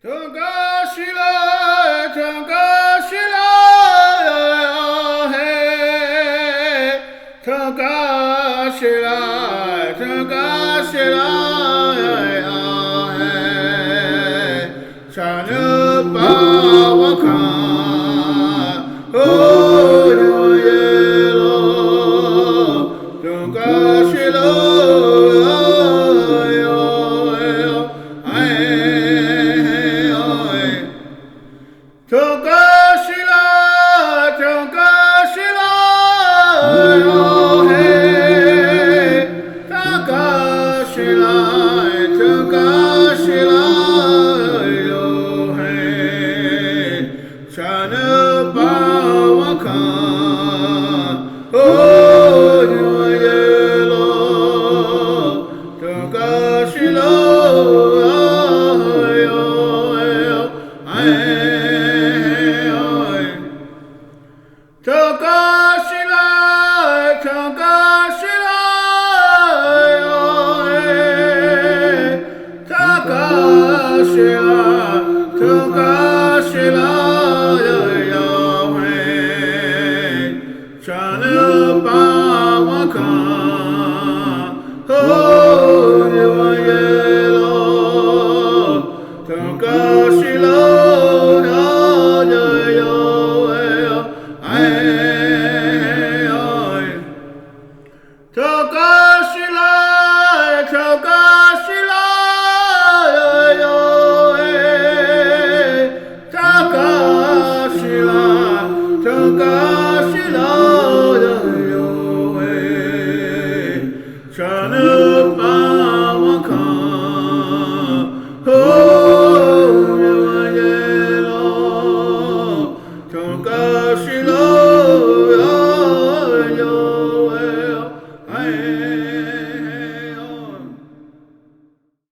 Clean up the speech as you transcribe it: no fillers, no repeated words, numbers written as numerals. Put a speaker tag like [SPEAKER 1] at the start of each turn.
[SPEAKER 1] Tagashila, Tagashila, hey, Tagashila, Tagashila, hey, Shana Bawaka, oh, yellow, Tagashila. Tagashila, Tagashila, oh hey, Tagashila, Tagashila, oh hey, Shana Bawaka, oh yellow, Tagashila, Tagashila, Tagashila, Tagashila, Tagashila.